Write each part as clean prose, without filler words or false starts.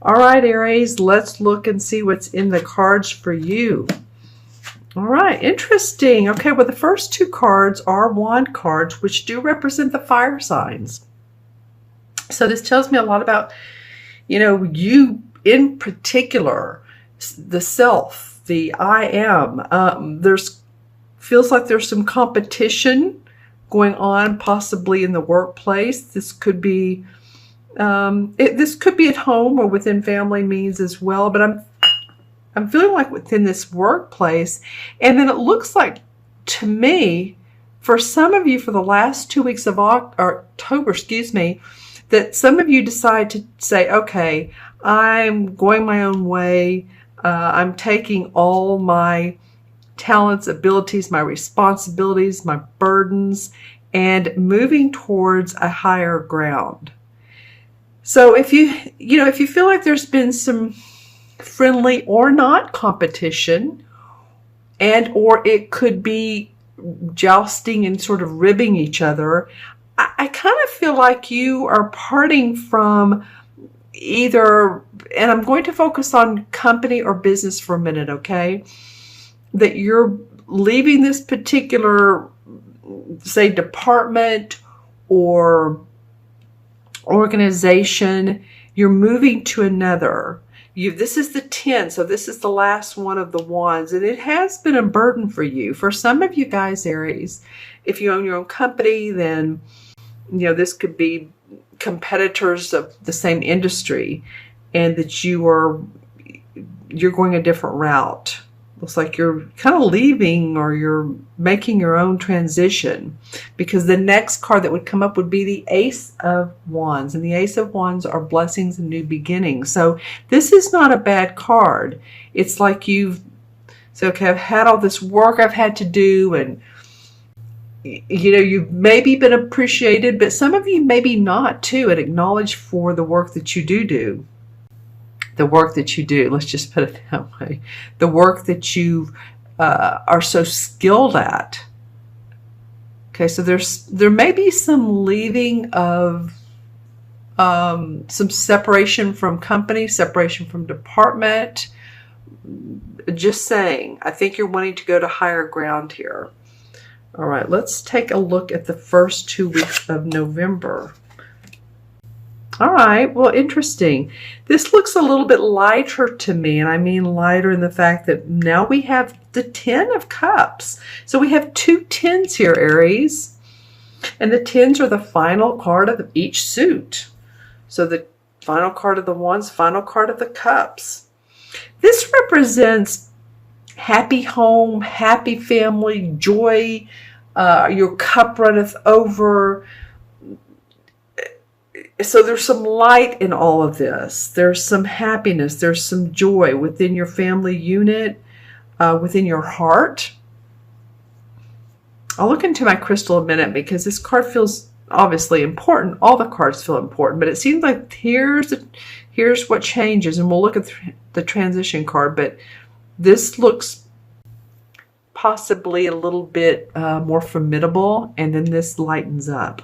All right, Aries, let's look and see what's in the cards for you. All right, interesting. Okay, well, the first two cards are wand cards, which do represent the fire signs. So this tells me a lot about, you in particular, the self, the I am. Feels like there's some competition going on, possibly in the workplace. This could be, this could be at home or within family means as well. But I'm feeling like within this workplace, and then it looks like to me, for some of you, for the last 2 weeks of October, that some of you decide to say, okay, I'm going my own way. I'm taking all my talents, abilities, my responsibilities, my burdens, and moving towards a higher ground. So if you feel like there's been some friendly or not competition, and or it could be jousting and sort of ribbing each other, I kind of feel like you are parting from either, and I'm going to focus on company or business for a minute, okay? That you're leaving this particular, say, department or organization, you're moving to another. This is the 10, so this is the last one of the wands, and it has been a burden for you. For some of you guys, Aries, if you own your own company, then this could be competitors of the same industry, and that you're going a different route. Looks like you're kind of leaving, or you're making your own transition, because the next card that would come up would be the Ace of Wands, and the Ace of Wands are blessings and new beginnings. So this is not a bad card. It's like you've said, okay, I've had all this work I've had to do, and you've maybe been appreciated, but some of you maybe not too, and acknowledged for the work that you do. The work that you do, let's just put it that way. The work that you are so skilled at. Okay, so there may be some leaving of some separation from company, separation from department. Just saying, I think you're wanting to go to higher ground here. All right, let's take a look at the first 2 weeks of November. All right, well, interesting. This looks a little bit lighter to me, and I mean lighter in the fact that now we have the 10 of Cups. So we have two 10s here, Aries, and the 10s are the final card of each suit. So the final card of the Wands, final card of the Cups. This represents happy home, happy family, joy, your cup runneth over. So there's some light in all of this. There's some happiness. There's some joy within your family unit, within your heart. I'll look into my crystal a minute, because this card feels obviously important. All the cards feel important, but it seems like here's what changes, and we'll look at the transition card, but this looks possibly a little bit more formidable, and then this lightens up.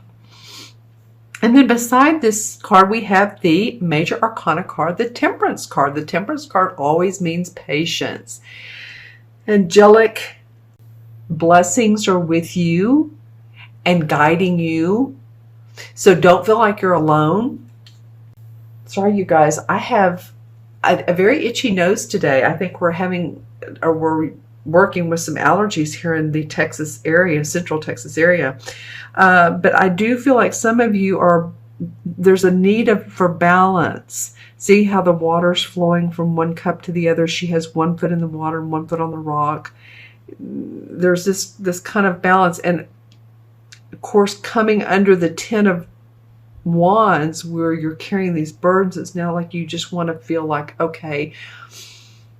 And then beside this card, we have the Major Arcana card, the Temperance card. The Temperance card always means patience. Angelic blessings are with you and guiding you. So don't feel like you're alone. Sorry, you guys. I have a very itchy nose today. I think we're working with some allergies here in the Texas area, central Texas area. But I do feel like some of you there's a need for balance. See how the water's flowing from one cup to the other. She has 1 foot in the water and 1 foot on the rock. There's this kind of balance. And of course, coming under the 10 of Wands, where you're carrying these burdens, it's now like you just want to feel like, okay,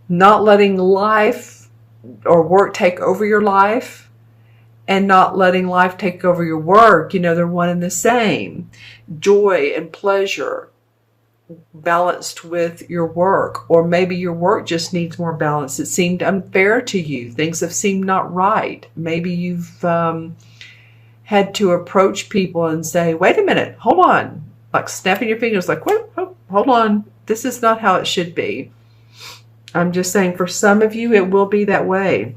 not letting life or work take over your life, and not letting life take over your work. They're one and the same. Joy and pleasure balanced with your work. Or maybe your work just needs more balance. It seemed unfair to you. Things have seemed not right. Maybe you've had to approach people and say, wait a minute, hold on. Like snapping your fingers, like, wait, hold on. This is not how it should be. I'm just saying for some of you, it will be that way.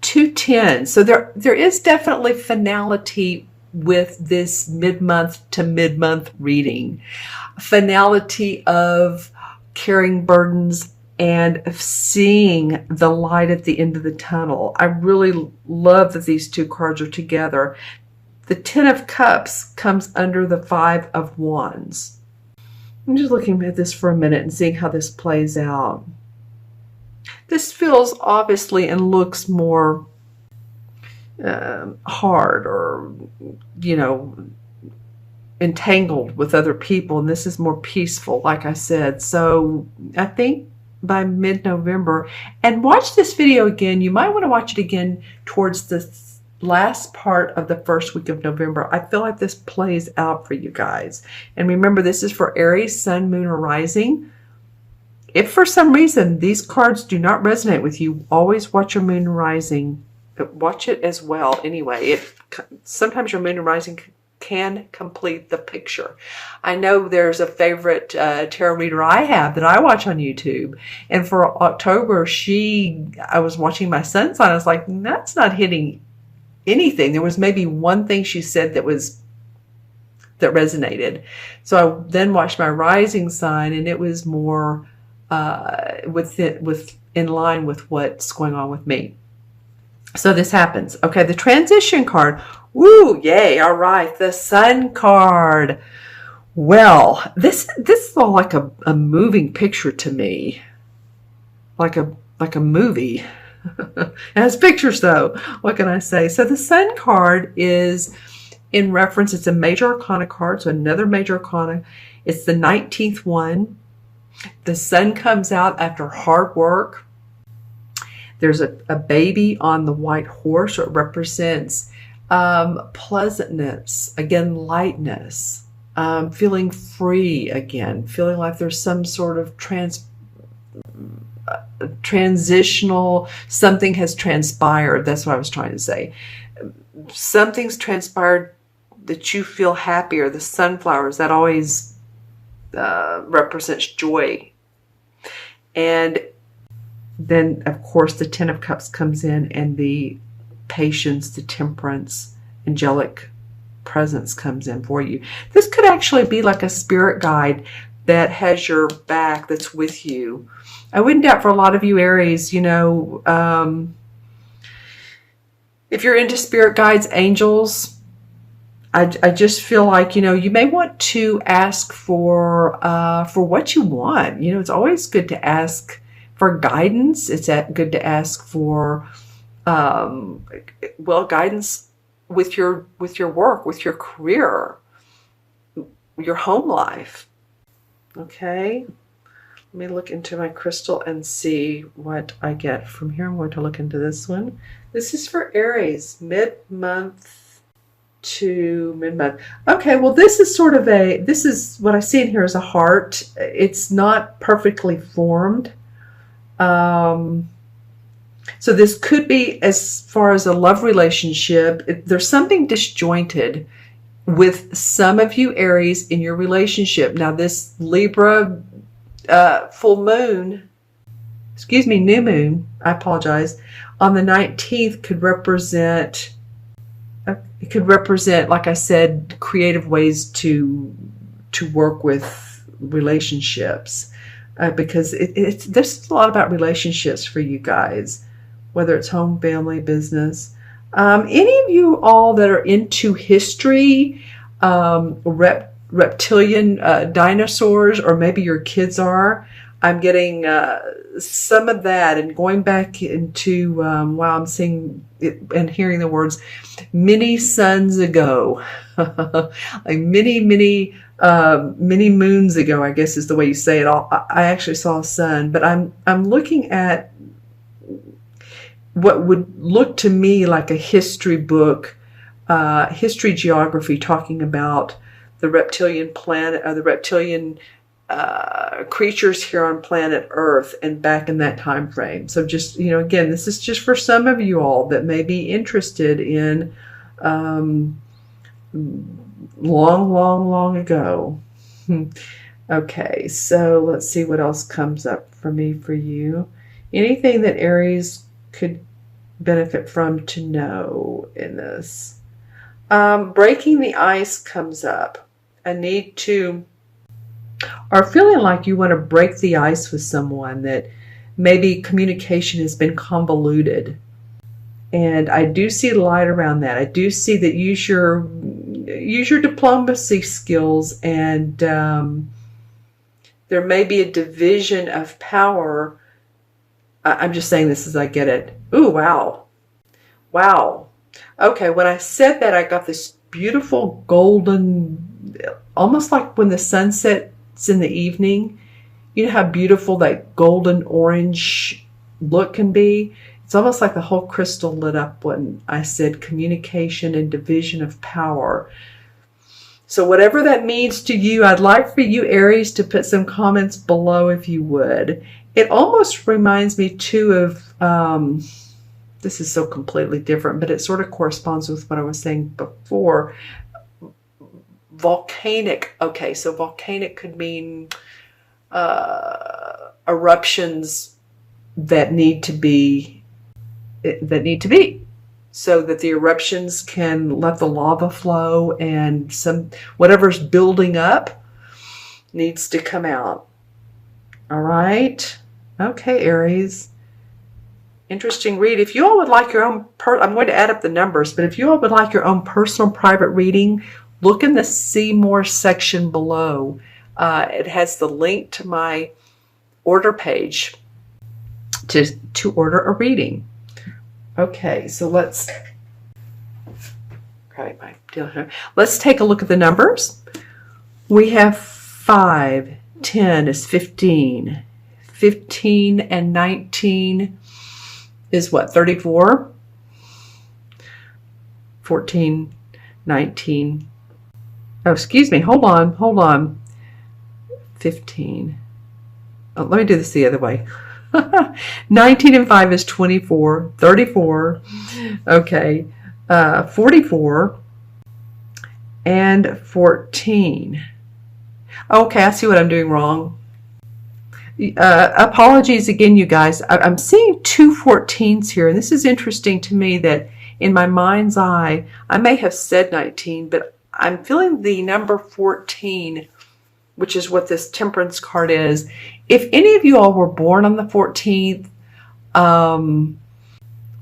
210. So there is definitely finality with this mid-month to mid-month reading. Finality of carrying burdens and of seeing the light at the end of the tunnel. I really love that these two cards are together. The Ten of Cups comes under the Five of Wands. I'm just looking at this for a minute and seeing how this plays out. This feels obviously and looks more hard or, you know, entangled with other people, and this is more peaceful, like I said. So I think by mid-November, and watch this video again. You might want to watch it again towards the last part of the first week of November. I feel like this plays out for you guys. And remember, this is for Aries, Sun, Moon, or Rising. If for some reason these cards do not resonate with you, always watch your Moon and Rising. Watch it as well anyway. Sometimes your Moon and Rising can complete the picture. I know there's a favorite tarot reader I have that I watch on YouTube, and for October, I was watching my sun sign. I was like, that's not hitting anything. There was maybe one thing she said that resonated. So I then watched my rising sign, and it was more in line with what's going on with me. So this happens. Okay, the transition card. Woo, yay, all right. The Sun card. Well, this is all like a moving picture to me. Like a movie. It has pictures though. What can I say? So the Sun card is in reference, it's a major arcana card, so another major arcana. It's the 19th one. The Sun comes out after hard work. There's a baby on the white horse. So it represents pleasantness, again, lightness, feeling free again, feeling like there's some sort of transitional, something has transpired. That's what I was trying to say. Something's transpired that you feel happier. The sunflowers, that always represents joy. And then, of course, the Ten of Cups comes in, and the patience, the temperance, angelic presence comes in for you. This could actually be like a spirit guide that has your back, that's with you. I wouldn't doubt for a lot of you Aries, you know, if you're into spirit guides, angels, I just feel like, you know, you may want to ask for what you want. You know, it's always good to ask for guidance. It's good to ask for, guidance with your work, with your career, your home life. Okay. Let me look into my crystal and see what I get from here. I'm going to look into this one. This is for Aries, mid-month to mid-month. Okay, well, this is what I see in here is a heart. It's not perfectly formed. So this could be, as far as a love relationship, there's something disjointed with some of you Aries in your relationship. Now this Libra full moon, new moon, I apologize, on the 19th could represent, like I said, creative ways to work with relationships. Because there's a lot about relationships for you guys, whether it's home, family, business. Any of you all that are into history, reptilian dinosaurs, or maybe your kids are, I'm getting some of that, and going back into, wow, I'm seeing it and hearing the words many suns ago, like many moons ago, I guess is the way you say it. I actually saw a sun, but I'm looking at what would look to me like a history book, history geography, talking about the reptilian planet, the reptilian creatures here on planet Earth and back in that time frame. So just, you know, again, this is just for some of you all that may be interested in long ago. Okay, so let's see what else comes up for me for you. Anything that Aries could benefit from to know in this? Breaking the ice comes up. A need to, or feeling like you want to break the ice with someone, that maybe communication has been convoluted. And I do see light around that. I do see that use your diplomacy skills, and there may be a division of power. I'm just saying this as I get it. Ooh, wow. Wow. Okay, when I said that, I got this beautiful golden, almost like when the sun sets in the evening. You know how beautiful that golden orange look can be? It's almost like the whole crystal lit up when I said communication and division of power. So whatever that means to you, I'd like for you, Aries, to put some comments below if you would. It almost reminds me too of, this is so completely different, but it sort of corresponds with what I was saying before. Volcanic. Okay, so volcanic could mean eruptions that need to be, so that the eruptions can let the lava flow, and whatever's building up needs to come out. All right. Okay, Aries. Interesting read. If you all would like your own, I'm going to add up the numbers, but if you all would like your own personal private reading, look in the See More section below. It has the link to my order page to order a reading. Okay, so let's take a look at the numbers. We have 5, 10 is 15. 15 and 19 is what, 34? 14, 19. Oh, excuse me. Hold on. 15. Oh, let me do this the other way. 19 and 5 is 24. 34. Okay. 44 and 14. Okay, I see what I'm doing wrong. Apologies again, you guys. I'm seeing 2 14s here, and this is interesting to me that in my mind's eye, I may have said 19, but I'm feeling the number 14, which is what this Temperance card is. If any of you all were born on the 14th, or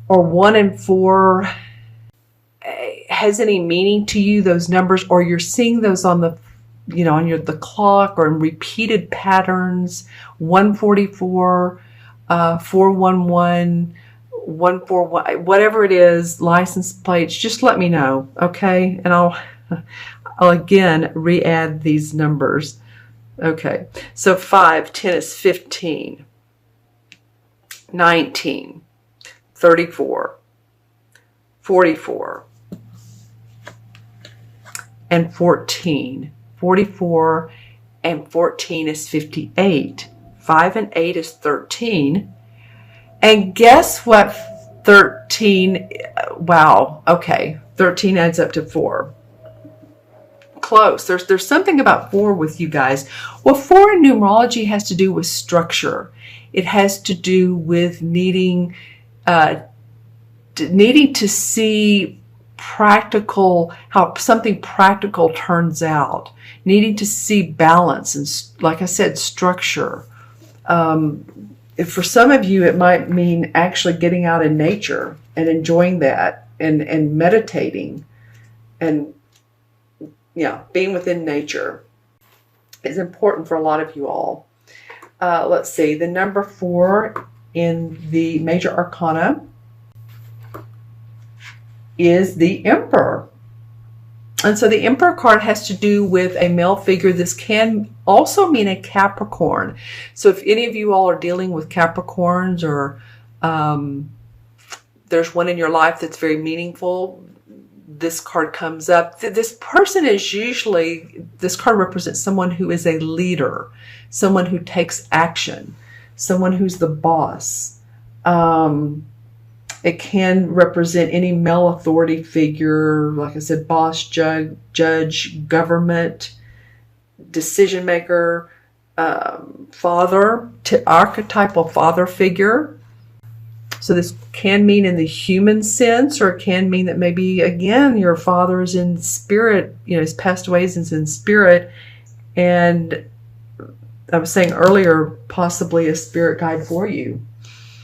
1 and 4 has any meaning to you, those numbers, or you're seeing those on the, on the clock, or in repeated patterns, 144, 411, 141, whatever it is, license plates, just let me know, okay? And I'll again re-add these numbers. Okay, so 5, 10 is 15, 19, 34, 44, and 14. 44 and 14 is 58. 5 and 8 is 13. And guess what? 13, wow, okay, 13 adds up to 4. Close. There's something about 4 with you guys. Well, 4 in numerology has to do with structure. It has to do with needing to see practical, how something practical turns out, needing to see balance and, like I said, structure. For some of you, it might mean actually getting out in nature and enjoying that, and meditating, and being within nature is important for a lot of you all. Let's see, the number 4 in the major arcana is the Emperor. And so the Emperor card has to do with a male figure. This can also mean a Capricorn. So if any of you all are dealing with Capricorns, or there's one in your life that's very meaningful, this card comes up. This person is usually, this card represents someone who is a leader, someone who takes action, someone who's the boss. It can represent any male authority figure, like I said, boss, judge, government, decision maker. father, archetypal father figure. So this can mean in the human sense, or it can mean that maybe, again, your father is in spirit, he's passed away, is in spirit. And I was saying earlier, possibly a spirit guide for you.